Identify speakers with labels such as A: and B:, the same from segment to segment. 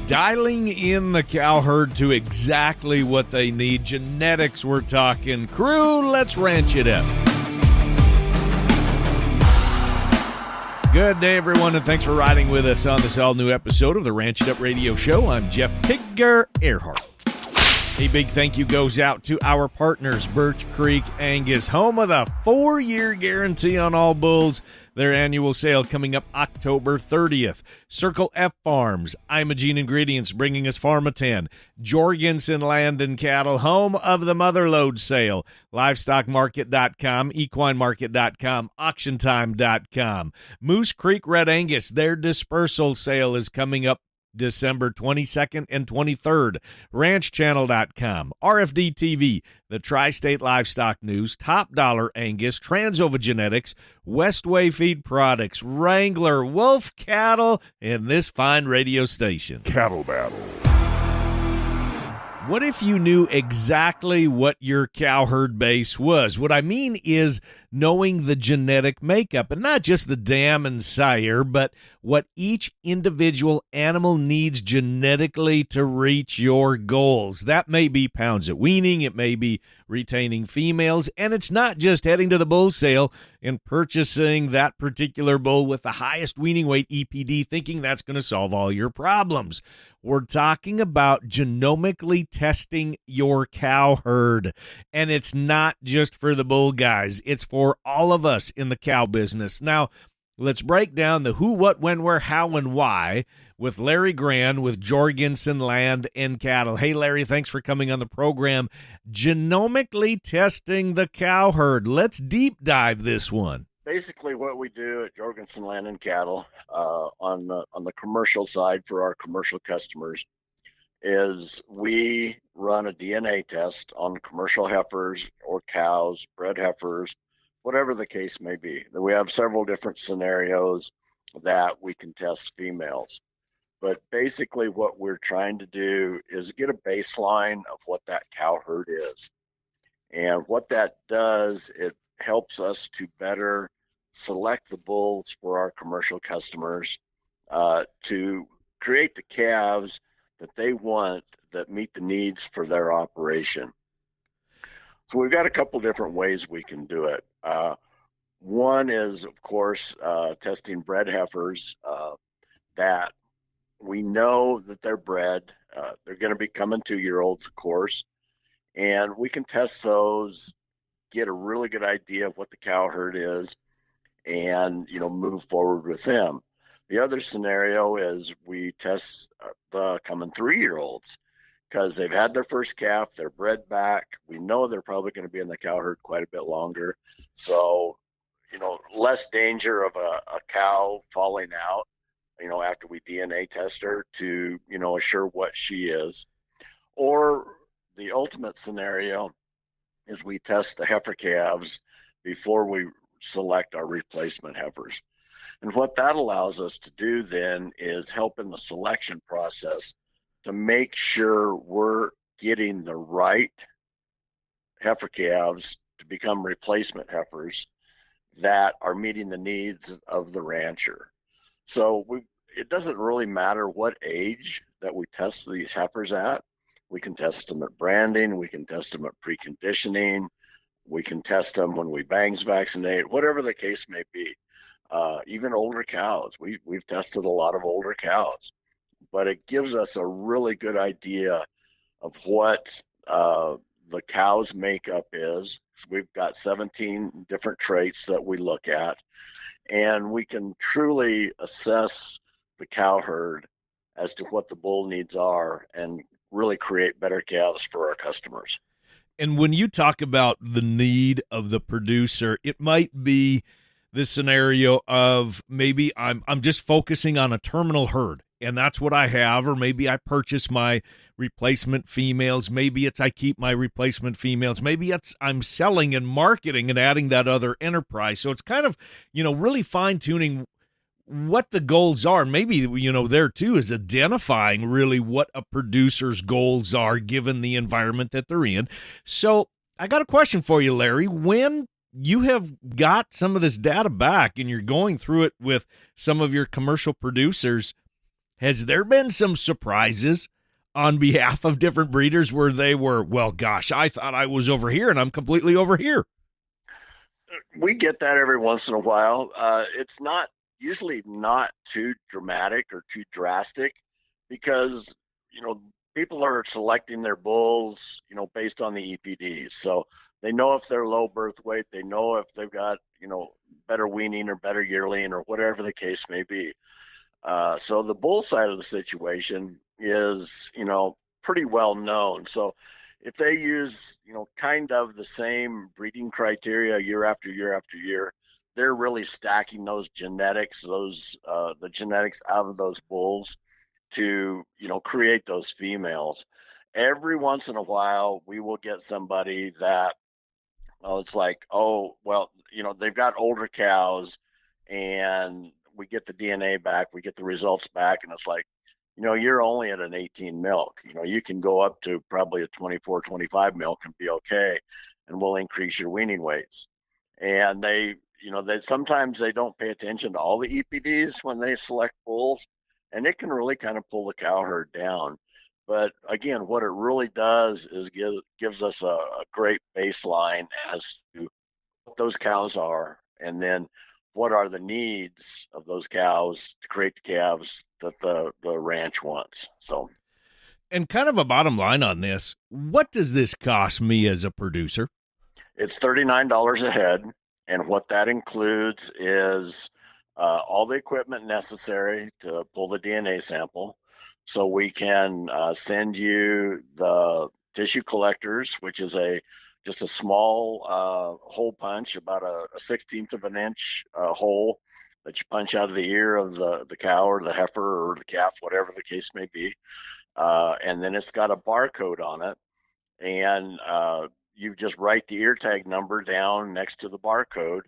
A: Dialing in the cow herd to exactly what they need. Genetics, we're talking. Crew, let's ranch it up. Good day, everyone, and thanks for riding with us on this all-new episode of the Ranch It Up Radio Show. I'm Jeff Tigger Erhardt. A big thank you goes out to our partners, Birch Creek Angus, home of the 4-year guarantee on all bulls. Their annual sale coming up October 30th. Circle F Farms, Imogene Ingredients bringing us Pharmatan. Jorgensen Land and Cattle, home of the Motherlode sale. LivestockMarket.com, EquineMarket.com, AuctionTime.com. Moose Creek Red Angus, their dispersal sale is coming up December 22nd and 23rd. RanchChannel.com, RFD TV, the Tri-State Livestock News, Top Dollar Angus, Transova Genetics, Westway Feed Products, Wrangler, Wolf Cattle, and this fine radio station.
B: Cattle Battle.
A: What if you knew exactly what your cow herd base was? What I mean is knowing the genetic makeup, and not just the dam and sire, but what each individual animal needs genetically to reach your goals. That may be pounds at weaning, it may be retaining females, and it's not just heading to the bull sale and purchasing that particular bull with the highest weaning weight EPD, thinking that's going to solve all your problems. We're talking about genomically testing your cow herd, and it's not just for the bull guys. It's for all of us in the cow business. Now, let's break down the who, what, when, where, how, and why with Larry Grand with Jorgensen Land and Cattle. Hey, Larry, thanks for coming on the program. Genomically testing the cow herd. Let's deep dive this one.
C: Basically, what we do at Jorgensen Land and Cattle on the commercial side for our commercial customers is we run a DNA test on commercial heifers or cows, bred heifers, whatever the case may be. We have several different scenarios that we can test females. But basically what we're trying to do is get a baseline of what that cow herd is. And what that does, it helps us to better select the bulls for our commercial customers to create the calves that they want that meet the needs for their operation. So we've got a couple different ways we can do it. One is, of course, testing bred heifers that we know that they're bred. They're going to be coming 2-year-olds, of course, and we can test those, get a really good idea of what the cow herd is, and move forward with them. The other scenario is we test the coming 3-year-olds because they've had their first calf, they're bred back. We know they're probably going to be in the cow herd quite a bit longer. So, less danger of a cow falling out, after we DNA test her to, assure what she is. Or the ultimate scenario is we test the heifer calves before we select our replacement heifers. And what that allows us to do then is help in the selection process to make sure we're getting the right heifer calves to become replacement heifers that are meeting the needs of the rancher. So it doesn't really matter what age that we test these heifers at. We can test them at branding, we can test them at preconditioning, we can test them when we bangs vaccinate, whatever the case may be. Even older cows. We've tested a lot of older cows, but it gives us a really good idea of what the cow's makeup is. So we've got 17 different traits that we look at, and we can truly assess the cow herd as to what the bull needs are and really create better calves for our customers.
A: And when you talk about the need of the producer, it might be this scenario of maybe I'm just focusing on a terminal herd, and that's what I have, or maybe I purchase my replacement females. Maybe it's I keep my replacement females. Maybe it's I'm selling and marketing and adding that other enterprise. So it's kind of, really fine-tuning what the goals are. Maybe, there too is identifying really what a producer's goals are given the environment that they're in. So I got a question for you, Larry. When you have got some of this data back and you're going through it with some of your commercial producers, Has there been some surprises on behalf of different breeders where they were, well, gosh, I thought I was over here and I'm completely over here?
C: We get that every once in a while. It's not usually not too dramatic or too drastic because, you know, people are selecting their bulls, based on the EPDs. So they know if they're low birth weight, they know if they've got, better weaning or better yearling or whatever the case may be. So the bull side of the situation is, pretty well known. So if they use, kind of the same breeding criteria year after year after year, they're really stacking those genetics, the genetics out of those bulls to, create those females. Every once in a while, we will get somebody that, it's like, oh, well, they've got older cows and we get the DNA back, we get the results back, and it's like, you're only at an 18 milk. You can go up to probably a 24, 25 milk and be okay, and we'll increase your weaning weights. And they sometimes they don't pay attention to all the EPDs when they select bulls, and it can really kind of pull the cow herd down. But again, what it really does is gives us a great baseline as to what those cows are, and then what are the needs of those cows to create the calves that the ranch wants. So,
A: And kind of a bottom line on this, what does this cost me as a producer?
C: it's $39 a head, and what that includes is all the equipment necessary to pull the DNA sample. So we can send you the tissue collectors, which is just a small hole punch, about a 16th of an inch hole that you punch out of the ear of the cow or the heifer or the calf, whatever the case may be. And then it's got a barcode on it, and you just write the ear tag number down next to the barcode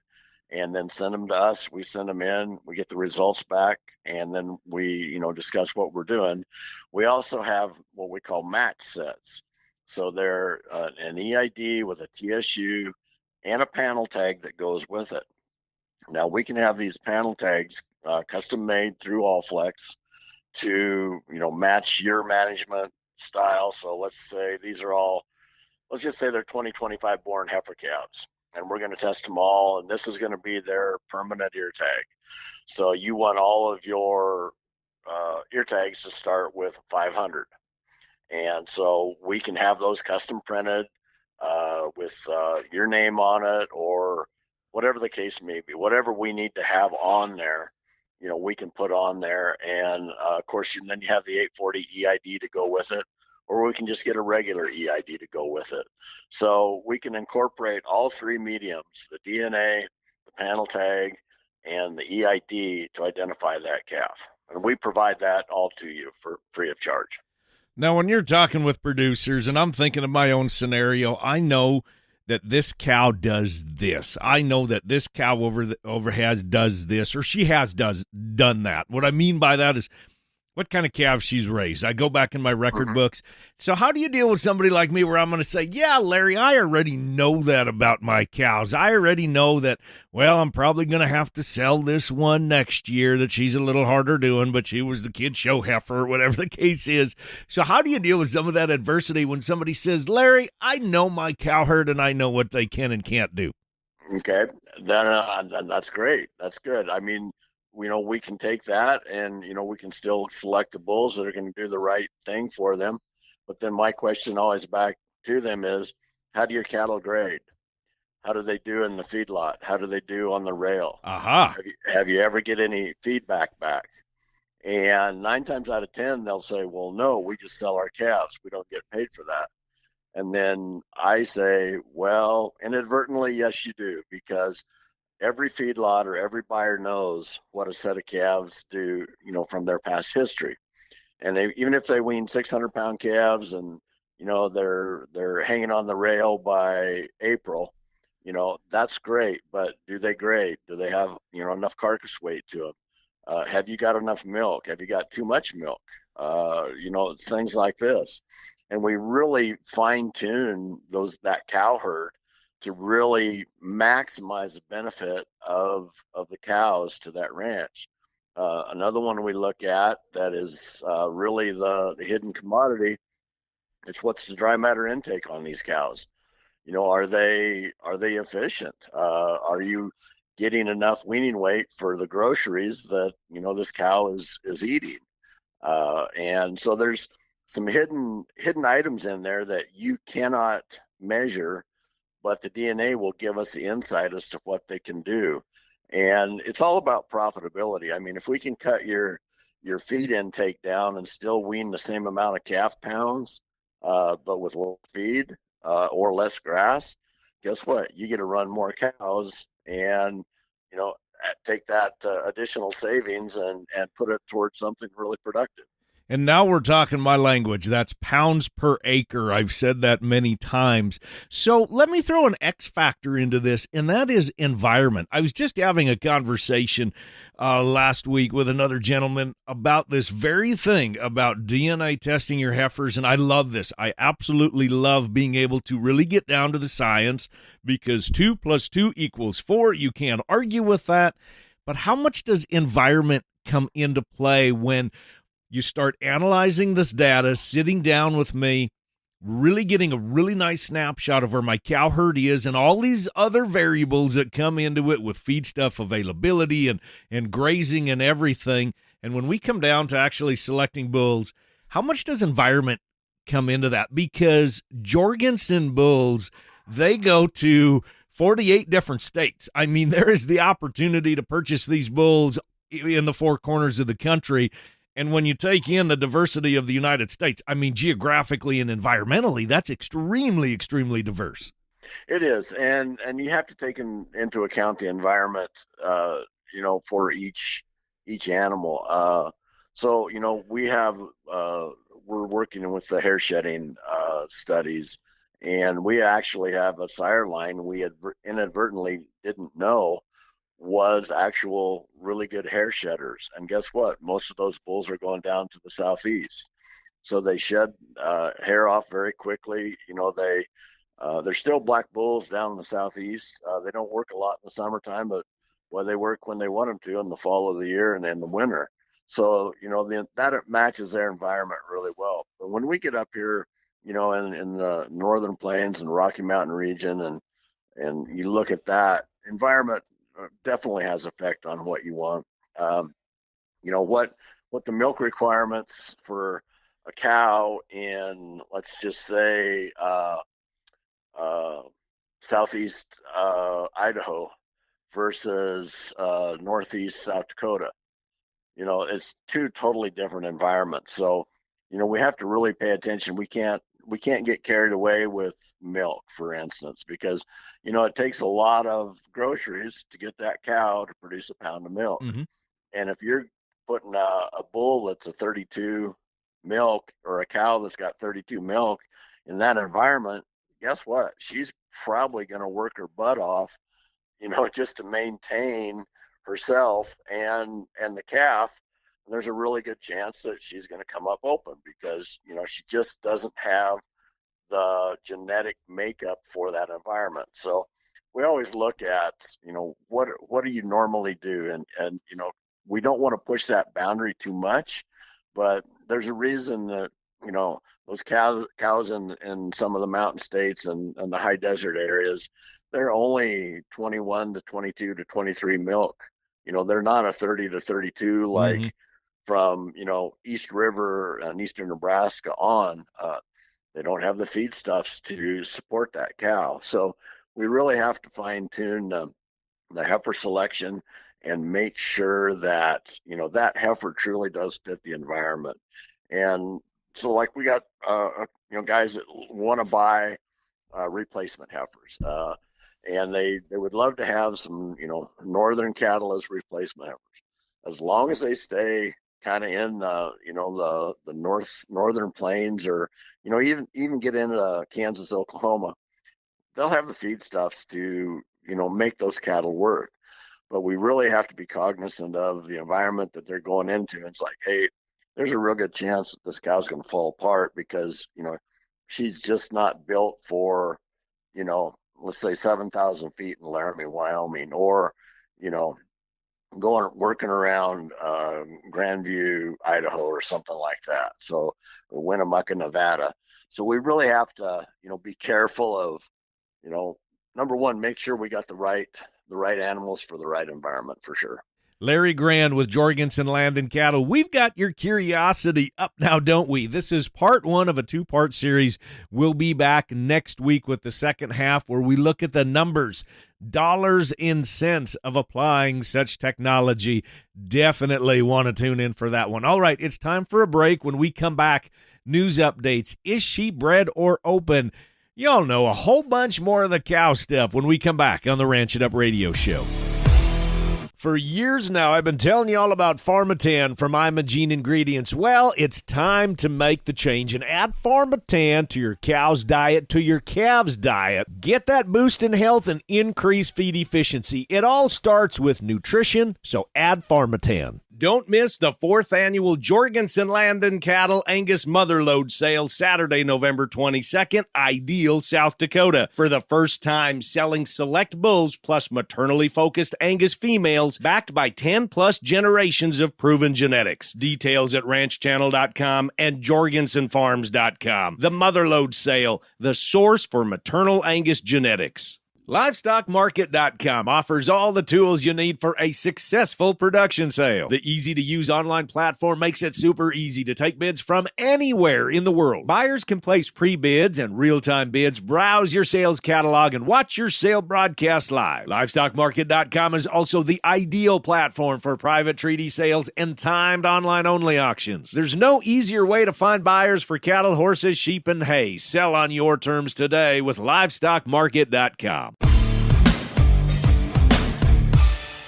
C: and then send them to us. We send them in, we get the results back, and then we, discuss what we're doing. We also have what we call match sets. So they're an EID with a TSU and a panel tag that goes with it. Now we can have these panel tags custom made through Allflex to, match your management style. So let's just say they're 2025 born heifer calves, and we're going to test them all, and this is going to be their permanent ear tag. So you want all of your ear tags to start with 500, and so we can have those custom printed with your name on it, or whatever the case may be, whatever we need to have on there, we can put on there. And of course, then you have the 840 EID to go with it, or we can just get a regular EID to go with it. So we can incorporate all three mediums, the DNA, the panel tag, and the EID to identify that calf. And we provide that all to you for free of charge.
A: Now, when you're talking with producers, and I'm thinking of my own scenario, I know that this cow does this. I know that this cow over has does this, or she has done that. What I mean by that is what kind of calves she's raised. I go back in my record books. So how do you deal with somebody like me where I'm going to say, yeah, Larry, I already know that about my cows. I already know that, well, I'm probably going to have to sell this one next year that she's a little harder doing, but she was the kid show heifer, whatever the case is. So how do you deal with some of that adversity when somebody says, Larry, I know my cow herd and I know what they can and can't do?
C: Okay, that's great. That's good. I mean, we can take that, and we can still select the bulls that are going to do the right thing for them. But then my question always back to them is, how do your cattle grade? How do they do in the feedlot? How do they do on the rail?
A: Aha.
C: Have you ever get any feedback back? And 9 times out of 10, they'll say, well, no, we just sell our calves. We don't get paid for that. And then I say, well, inadvertently, yes, you do, because every feedlot or every buyer knows what a set of calves do, from their past history. And even if they wean 600-pound calves and, they're hanging on the rail by April, that's great. But do they grade? Do they have, enough carcass weight to them? Have you got enough milk? Have you got too much milk? It's things like this. And we really fine tune that cow herd to really maximize the benefit of the cows to that ranch. Another one we look at that is really the hidden commodity. It's what's the dry matter intake on these cows. Are they efficient? Are you getting enough weaning weight for the groceries that this cow is eating? And so there's some hidden items in there that you cannot measure, but the DNA will give us the insight as to what they can do. And it's all about profitability. I mean, if we can cut your feed intake down and still wean the same amount of calf pounds, but with low feed or less grass, guess what? You get to run more cows, and take that additional savings and put it towards something really productive.
A: And now we're talking my language. That's pounds per acre. I've said that many times. So let me throw an X factor into this, and that is environment. I was just having a conversation last week with another gentleman about this very thing, about DNA testing your heifers, and I love this. I absolutely love being able to really get down to the science, because 2 + 2 = 4. You can't argue with that. But how much does environment come into play when you start analyzing this data, sitting down with me, really getting a really nice snapshot of where my cow herd is and all these other variables that come into it with feedstuff availability and grazing and everything? And when we come down to actually selecting bulls, how much does environment come into that? Because Jorgensen bulls, they go to 48 different states. I mean, there is the opportunity to purchase these bulls in the four corners of the country. And when you take in the diversity of the United States, I mean, geographically and environmentally, that's extremely, extremely diverse.
C: It is, and you have to take into account the environment, for each animal. So we're working with the hair shedding studies, and we actually have a sire line we had inadvertently didn't know was actual really good hair shedders. And guess what? Most of those bulls are going down to the southeast, so they shed hair off very quickly. They're still black bulls down in the southeast. They don't work a lot in the summertime, but they work when they want them to in the fall of the year and in the winter. So that matches their environment really well. But when we get up here, in the northern plains and Rocky Mountain region, and you look at that environment, definitely has effect on what you want. What the milk requirements for a cow in, let's just say, southeast Idaho versus northeast South Dakota. It's two totally different environments. So, we have to really pay attention. We can't get carried away with milk, for instance, because it takes a lot of groceries to get that cow to produce a pound of milk.
A: Mm-hmm.
C: And if you're putting a bull that's a 32 milk, or a cow that's got 32 milk in that environment, guess what? She's probably going to work her butt off, just to maintain herself and the calf. And there's a really good chance that she's going to come up open, because she just doesn't have the genetic makeup for that environment. So we always look at what do you normally do, and we don't want to push that boundary too much, but there's a reason that those cows in some of the mountain states and the high desert areas, they're only 21 to 22 to 23 milk. They're not a 30 to 32 like
A: Mm-hmm.
C: from East River and eastern Nebraska on. They don't have the feedstuffs to support that cow. So we really have to fine tune the heifer selection and make sure that that heifer truly does fit the environment. And so, like, we got guys that want to buy replacement heifers, and they would love to have some northern cattle as replacement heifers, as long as they stay kind of in the northern plains, or even get into Kansas, Oklahoma. They'll have the feedstuffs to make those cattle work. But we really have to be cognizant of the environment that they're going into. It's like, hey, there's a real good chance that this cow's going to fall apart, because she's just not built for let's say 7,000 feet in Laramie, Wyoming, or working around Grandview, Idaho, or something like that. So, or Winnemucca, Nevada. So we really have to, be careful of, number one, make sure we got the right animals for the right environment for sure.
A: Larry Grand with Jorgensen Land and Cattle. We've got your curiosity up now, don't we? This is part one of a two-part series. We'll be back next week with the second half where we look at the numbers, dollars and cents of applying such technology. Definitely want to tune in for that one. All right, it's time for a break. When we come back, news updates. Is she bred or open? Y'all know a whole bunch more of the cow stuff when we come back on the Ranch It Up Radio Show. For years now, I've been telling you all about Pharmatan from Imogene Ingredients. Well, it's time to make the change and add Pharmatan to your cow's diet, to your calf's diet. Get that boost in health and increase feed efficiency. It all starts with nutrition, so add Pharmatan. Don't miss the 4th annual Jorgensen Land and Cattle Angus Motherlode Sale, Saturday, November 22nd, Ideal, South Dakota. For the first time, selling select bulls plus maternally focused Angus females backed by 10-plus generations of proven genetics. Details at ranchchannel.com and jorgensenfarms.com. The Motherlode Sale, the source for maternal Angus genetics. LivestockMarket.com offers all the tools you need for a successful production sale. The easy-to-use online platform makes it super easy to take bids from anywhere in the world. Buyers can place pre-bids and real-time bids, browse your sales catalog, and watch your sale broadcast live. LivestockMarket.com is also the ideal platform for private treaty sales and timed online-only auctions. There's no easier way to find buyers for cattle, horses, sheep, and hay. Sell on your terms today with LivestockMarket.com.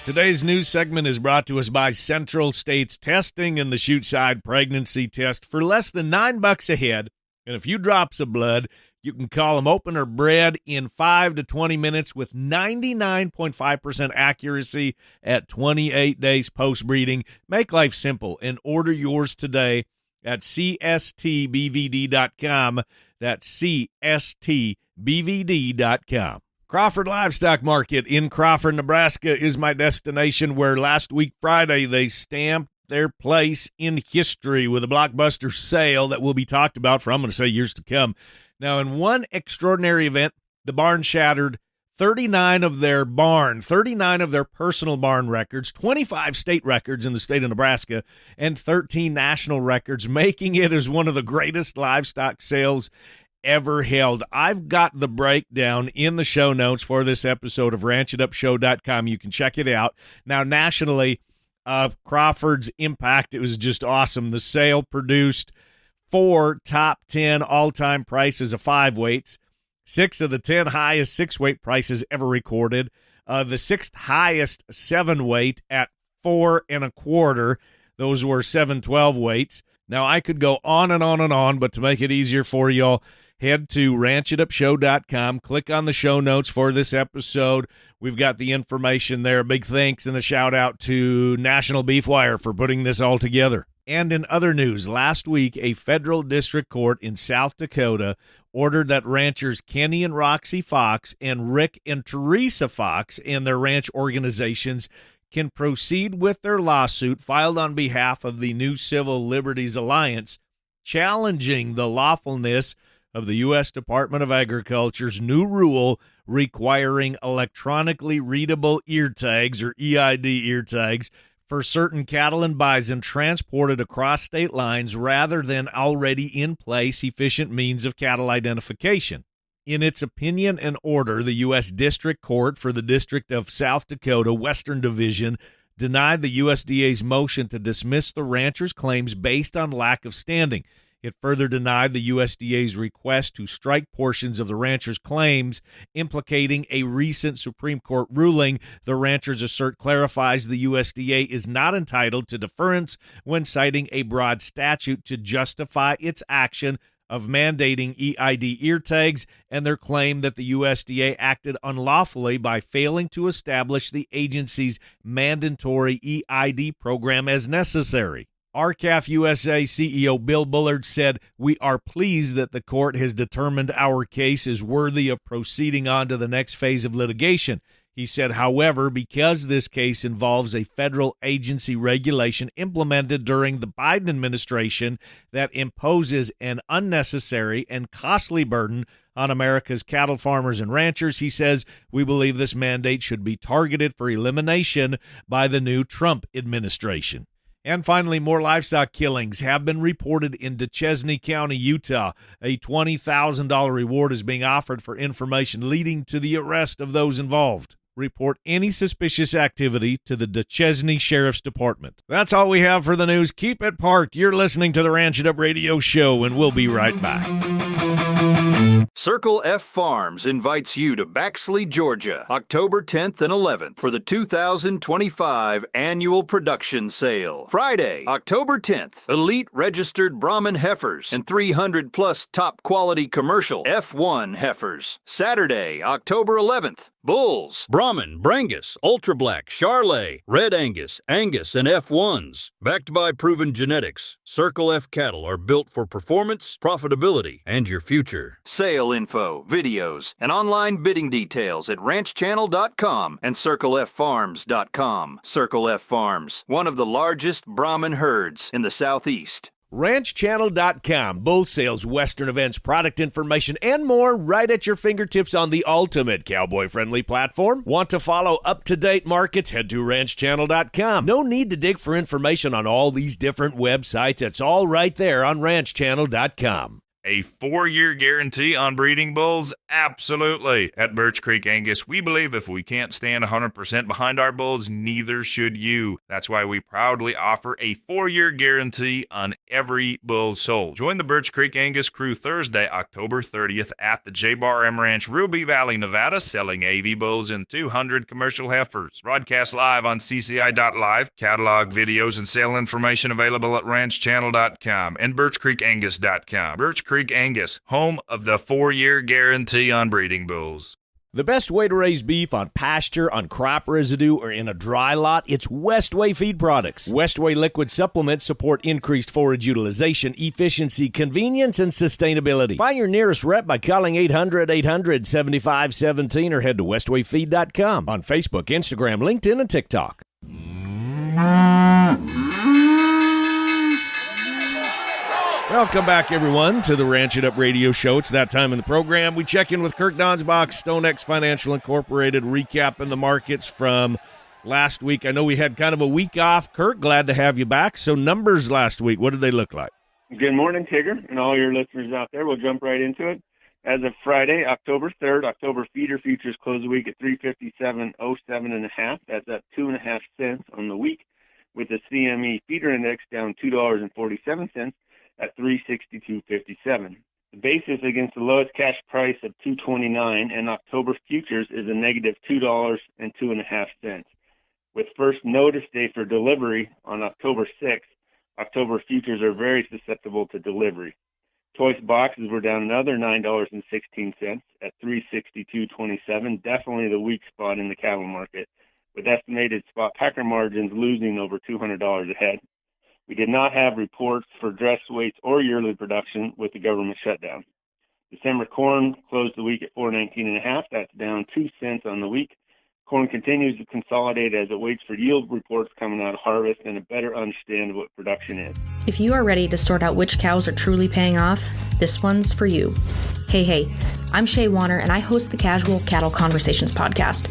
A: Today's news segment is brought to us by Central States Testing and the Chute Side Pregnancy Test. For less than $9 a head and a few drops of blood, you can call them open or bred in 5 to 20 minutes with 99.5% accuracy at 28 days post-breeding. Make life simple and order yours today at cstbvd.com. That's cstbvd.com. Crawford Livestock Market in Crawford, Nebraska is my destination, where last week Friday they stamped their place in history with a blockbuster sale that will be talked about for, I'm going to say, years to come. Now, in one extraordinary event, the barn shattered 39 of their personal barn records, 25 state records in the state of Nebraska, and 13 national records, making it as one of the greatest livestock sales ever held. I've got the breakdown in the show notes for this episode of ranchitupshow.com. You can check it out. Now, nationally, Crawford's impact, it was just awesome. The sale produced 4 top 10 all-time prices of 5 weights, 6 of the 10 highest 6-weight prices ever recorded, the 6th highest 7-weight at 4 1/4. Those were 7/12 weights. Now, I could go on and on and on, but to make it easier for y'all, head to ranchitupshow.com, click on the show notes for this episode. We've got the information there. Big thanks and a shout-out to National Beef Wire for putting this all together. And in other news, last week, a federal district court in South Dakota ordered that ranchers Kenny and Roxy Fox and Rick and Teresa Fox and their ranch organizations can proceed with their lawsuit filed on behalf of the New Civil Liberties Alliance, challenging the lawfulness of the U.S. Department of Agriculture's new rule requiring electronically readable ear tags, or EID ear tags, for certain cattle and bison transported across state lines rather than already in place efficient means of cattle identification. In its opinion and order, the U.S. District Court for the District of South Dakota, Western Division, denied the USDA's motion to dismiss the ranchers' claims based on lack of standing. It further denied the USDA's request to strike portions of the ranchers' claims, implicating a recent Supreme Court ruling the ranchers assert clarifies the USDA is not entitled to deference when citing a broad statute to justify its action of mandating EID ear tags, and their claim that the USDA acted unlawfully by failing to establish the agency's mandatory EID program as necessary. RCAF USA CEO Bill Bullard said, "We are pleased that the court has determined our case is worthy of proceeding on to the next phase of litigation." He said, however, because this case involves a federal agency regulation implemented during the Biden administration that imposes an unnecessary and costly burden on America's cattle farmers and ranchers, he says, we believe this mandate should be targeted for elimination by the new Trump administration. And finally, more livestock killings have been reported in Duchesne County, Utah. A $20,000 reward is being offered for information leading to the arrest of those involved. Report any suspicious activity to the Duchesne Sheriff's Department. That's all we have for the news. Keep it parked. You're listening to the Ranch It Up Radio Show, and we'll be right back.
B: Circle F Farms invites you to Baxley, Georgia, October 10th and 11th for the 2025 annual production sale. Friday, October 10th, elite registered Brahman heifers and 300 plus top quality commercial F1 heifers. Saturday, October 11th, bulls, Brahman, Brangus, Ultra Black, Charolais, Red Angus, Angus, and F1s. Backed by proven genetics, Circle F cattle are built for performance, profitability, and your future. Sale info, videos, and online bidding details at ranchchannel.com and circleffarms.com. Circle F Farms, one of the largest Brahman herds in the Southeast.
A: RanchChannel.com. Bull sales, Western events, product information, and more right at your fingertips on the ultimate cowboy-friendly platform. Want to follow up-to-date markets? Head to RanchChannel.com. No need to dig for information on all these different websites. It's all right there on RanchChannel.com.
D: A 4-year guarantee on breeding bulls? Absolutely. At Birch Creek Angus, we believe if we can't stand 100% behind our bulls, neither should you. That's why we proudly offer a 4-year guarantee on every bull sold. Join the Birch Creek Angus crew Thursday, October 30th at the J-Bar M Ranch, Ruby Valley, Nevada, selling AV bulls and 200 commercial heifers. Broadcast live on CCI.live. Catalog videos and sale information available at ranchchannel.com and birchcreekangus.com. Birch Creek Angus, home of the 4-year guarantee on breeding bulls.
A: The best way to raise beef on pasture, on crop residue, or in a dry lot, it's Westway feed products. Westway liquid supplements support increased forage utilization, efficiency, convenience, and sustainability. Find your nearest rep by calling 800-800-7517 or head to westwayfeed.com on Facebook, Instagram, LinkedIn, and TikTok. Welcome back, everyone, to the Ranch It Up Radio Show. It's that time in the program. We check in with Kirk Donsbach, StoneX Financial Incorporated, recapping the markets from last week. I know we had kind of a week off. Kirk, glad to have you back. So numbers last week, what did they look like?
E: Good morning, Tigger, and all your listeners out there. We'll jump right into it. As of Friday, October 3rd, October feeder futures closed the week at $357.07.5. That's up 2.5 cents on the week, with the CME feeder index down $2.47 at 362.57. The basis against the lowest cash price of $2.29 and October futures is a negative $2.02.5. With first notice day for delivery on October 6th, October futures are very susceptible to delivery. Choice boxes were down another $9.16 at 362.27, definitely the weak spot in the cattle market, with estimated spot packer margins losing over $200 a head. We did not have reports for dress weights or yearly production with the government shutdown. December corn closed the week at $4.19.5. That's down 2 cents on the week. Corn continues to consolidate as it waits for yield reports coming out of harvest and a better understand of what production is.
F: If you are ready to sort out which cows are truly paying off, this one's for you. Hey, I'm Shay Wanner, and I host the Casual Cattle Conversations podcast.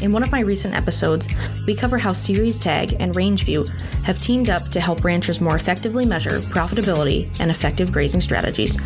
F: In one of my recent episodes, we cover how Sirius Tag and Rangeview have teamed up to help ranchers more effectively measure profitability and effective grazing strategies.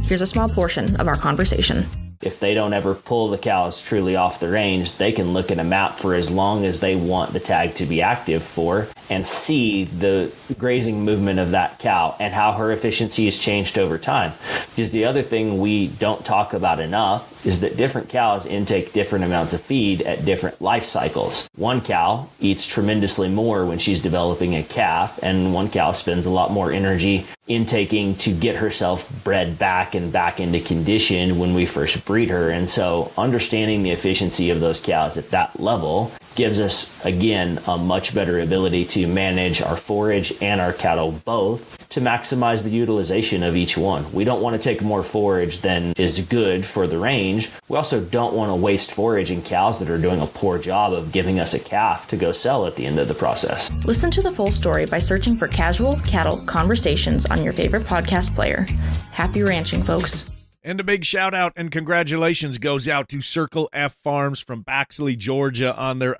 F: Here's a small portion of our conversation.
G: If they don't ever pull the cows truly off the range, they can look at a map for as long as they want the tag to be active for and see the grazing movement of that cow and how her efficiency has changed over time. Because the other thing we don't talk about enough is that different cows intake different amounts of feed at different life cycles. One cow eats tremendously more when she's developing a calf, and one cow spends a lot more energy intaking to get herself bred back and back into condition when we first breed her. And so understanding the efficiency of those cows at that level gives us, again, a much better ability to manage our forage and our cattle both to maximize the utilization of each one. We don't want to take more forage than is good for the range. We also don't want to waste forage in cows that are doing a poor job of giving us a calf to go sell at the end of the process.
F: Listen to the full story by searching for Casual Cattle Conversations on your favorite podcast player. Happy ranching, folks.
A: And a big shout out and congratulations goes out to Circle F Farms from Baxley, Georgia on their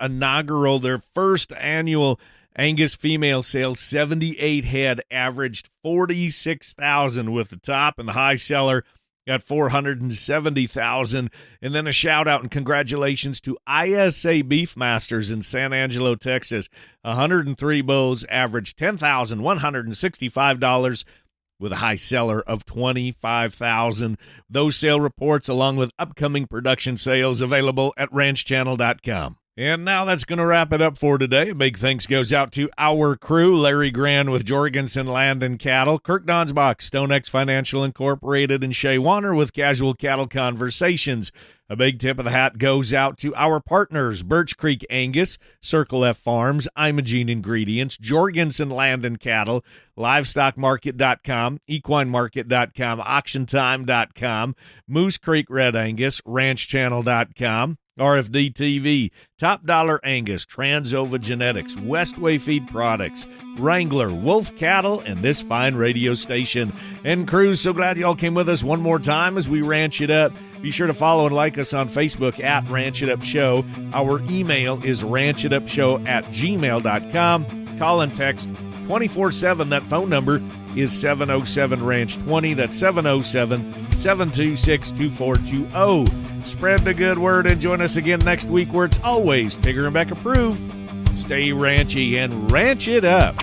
A: first annual Angus female sale. 78 head, averaged $46,000 with the top, and the high seller got $470,000. And then a shout out and congratulations to ISA Beefmasters in San Angelo, Texas. 103 bulls, averaged $10,165 with a high seller of $25,000. Those sale reports, along with upcoming production sales, available at ranchchannel.com. And now that's going to wrap it up for today. A big thanks goes out to our crew, Larry Grand with Jorgensen Land and Cattle, Kirk Donsbach, StoneX Financial Incorporated, and Shay Wanner with Casual Cattle Conversations. A big tip of the hat goes out to our partners, Birch Creek Angus, Circle F Farms, Imogene Ingredients, Jorgensen Land and Cattle, LivestockMarket.com, EquineMarket.com, AuctionTime.com, Moose Creek Red Angus, RanchChannel.com, RFD TV, Top Dollar Angus, Transova Genetics, Westway Feed Products, Wrangler, Wolf Cattle, and this fine radio station. And crews, so glad y'all came with us one more time as we ranch it up. Be sure to follow and like us on Facebook at Ranch It Up Show. Our email is ranchitupshow@gmail.com. Call and text 24/7. That phone number is 707-RANCH-20. That's 707-726-2420. Spread the good word and join us again next week where it's always Tigger and Beck approved. Stay ranchy and ranch it up.